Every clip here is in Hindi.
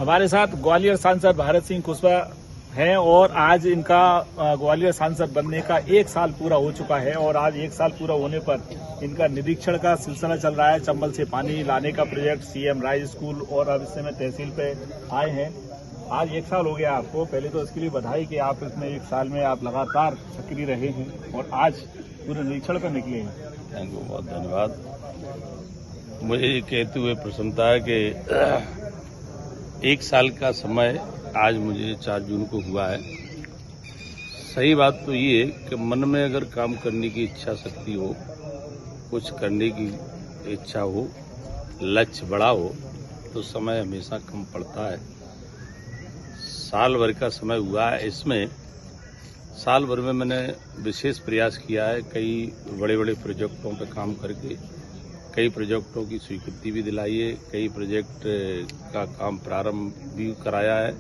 हमारे साथ ग्वालियर सांसद भारत सिंह कुशवाहा हैं और आज इनका ग्वालियर सांसद बनने का 1 साल पूरा हो चुका है और आज 1 साल पूरा होने पर इनका निरीक्षण का सिलसिला चल रहा है। चंबल से पानी लाने का प्रोजेक्ट, सीएम राइज स्कूल और अब इस समय तहसील पे आए हैं। आज 1 साल हो गया आपको, पहले तो इसके लिए बधाई कि आप इसमें 1 साल में आप लगातार सक्रिय रहे हैं और आज पूरे निरीक्षण पर निकले हैं। थैंक यू, बहुत धन्यवाद। मुझे ये कहते हुए प्रसन्नता है कि 1 साल का समय आज मुझे 4 जून को हुआ है। सही बात तो ये कि मन में अगर काम करने की इच्छा शक्ति हो, कुछ करने की इच्छा हो, लक्ष्य बड़ा हो, तो समय हमेशा कम पड़ता है। साल भर का समय हुआ है, इसमें साल भर में मैंने विशेष प्रयास किया है। कई बड़े बड़े प्रोजेक्टों पर काम करके कई प्रोजेक्टों की स्वीकृति भी दिलाई है, कई प्रोजेक्ट का काम प्रारंभ भी कराया है,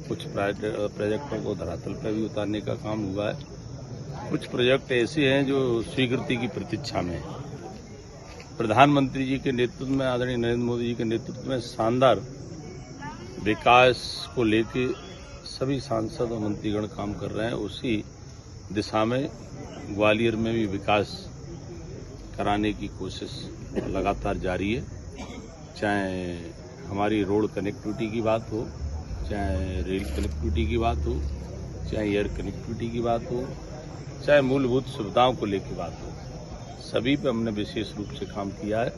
कुछ प्रोजेक्टों को धरातल पर भी उतारने का काम हुआ है। कुछ प्रोजेक्ट ऐसे हैं जो स्वीकृति की प्रतीक्षा में हैं। प्रधानमंत्री जी के नेतृत्व में, आदरणीय नरेंद्र मोदी जी के नेतृत्व में शानदार विकास को लेके सभी सांसद और मंत्रीगण काम कर रहे हैं। उसी दिशा में ग्वालियर में भी विकास कराने की कोशिश लगातार जारी है। चाहे हमारी रोड कनेक्टिविटी की बात हो, चाहे रेल कनेक्टिविटी की बात हो, चाहे एयर कनेक्टिविटी की बात हो, चाहे मूलभूत सुविधाओं को लेकर बात हो, सभी पे हमने विशेष रूप से काम किया है।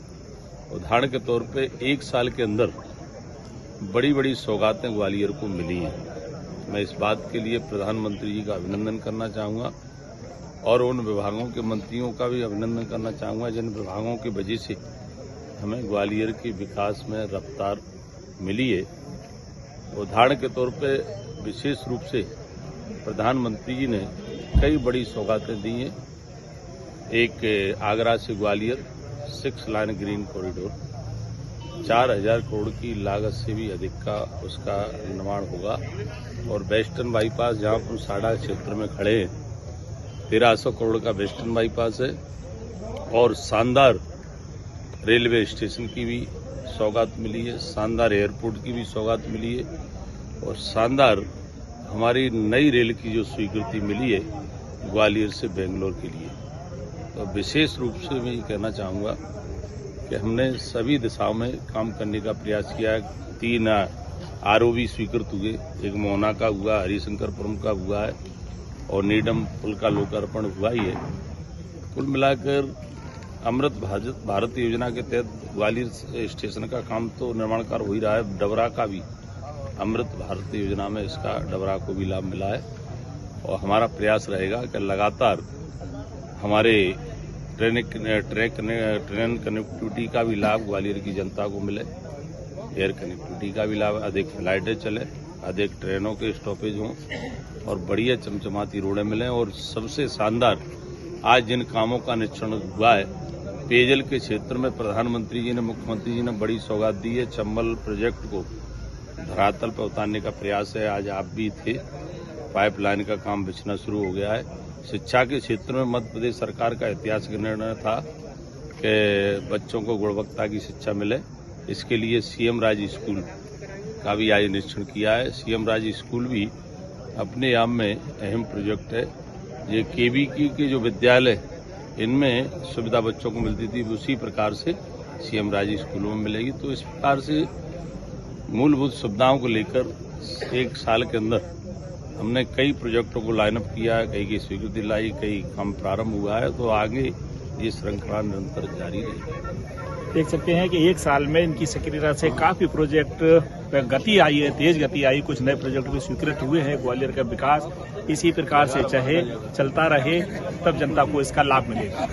उदाहरण के तौर पे 1 साल के अंदर बड़ी बड़ी सौगातें ग्वालियर को मिली हैं। मैं इस बात के लिए प्रधानमंत्री जी का अभिनंदन करना चाहूँगा और उन विभागों के मंत्रियों का भी अभिनंदन करना चाहूँगा जिन विभागों की वजह से हमें ग्वालियर के विकास में रफ्तार मिली है। उदाहरण के तौर पे विशेष रूप से प्रधानमंत्री जी ने कई बड़ी सौगातें दी हैं। एक आगरा से Gwalior 6 line green corridor 4000 crore की लागत से भी अधिक का उसका निर्माण होगा और वेस्टर्न बाईपास, जहाँ पर साड़ा क्षेत्र में खड़े हैं, 1300 करोड़ का वेस्टर्न बाईपास है और शानदार रेलवे स्टेशन की भी सौगात मिली है, शानदार एयरपोर्ट की भी सौगात मिली है और शानदार हमारी नई रेल की जो स्वीकृति मिली है ग्वालियर से बेंगलोर के लिए। तो विशेष रूप से मैं ये कहना चाहूँगा कि हमने सभी दिशाओं में काम करने का प्रयास किया है। 3 आरओबी स्वीकृत हुए, एक मोहना का हुआ, हरिशंकरपुरम का हुआ है और नीडम पुल का लोकार्पण हुआ ही है। कुल मिलाकर अमृत भारत योजना के तहत ग्वालियर स्टेशन का काम तो निर्माण कार्य हो ही रहा है। डबरा का भी अमृत भारत योजना में इसका डबरा को भी लाभ मिला है और हमारा प्रयास रहेगा कि लगातार हमारे ट्रेन कनेक्टिविटी का भी लाभ ग्वालियर की जनता को मिले, एयर कनेक्टिविटी का भी लाभ, अधिक फ्लाइटें चले, अधिक ट्रेनों के स्टॉपेज हों और बढ़िया चमचमाती रोडें मिलें। और सबसे शानदार आज जिन कामों का निरीक्षण हुआ है, पेयजल के क्षेत्र में प्रधानमंत्री जी ने, मुख्यमंत्री जी ने बड़ी सौगात दी है। चंबल प्रोजेक्ट को धरातल पर उतारने का प्रयास है। आज आप भी थे, पाइपलाइन का काम बिछना शुरू हो गया है। शिक्षा के क्षेत्र में मध्य प्रदेश सरकार का ऐतिहासिक निर्णय था कि बच्चों को गुणवत्ता की शिक्षा मिले। इसके लिए सीएम राइज स्कूल का भी आज निरीक्षण किया है। सीएम राइज स्कूल भी अपने आप में अहम प्रोजेक्ट है। ये केवीकी के जो विद्यालय, इनमें सुविधा बच्चों को मिलती थी, उसी प्रकार से सीएम राइज स्कूलों में मिलेगी। तो इस प्रकार से मूलभूत सुविधाओं को लेकर 1 साल के अंदर हमने कई प्रोजेक्टों को लाइन अप किया है, कई की स्वीकृति लाई, कई काम प्रारंभ हुआ है। तो आगे ये श्रृंखला निरंतर जारी रहेगी। देख सकते हैं कि 1 साल में इनकी सक्रियता से काफी प्रोजेक्ट पे गति आई है, तेज गति आई। कुछ नए प्रोजेक्ट भी स्वीकृत हुए हैं। ग्वालियर का विकास इसी प्रकार से चाहे चलता रहे, तब जनता को इसका लाभ मिलेगा।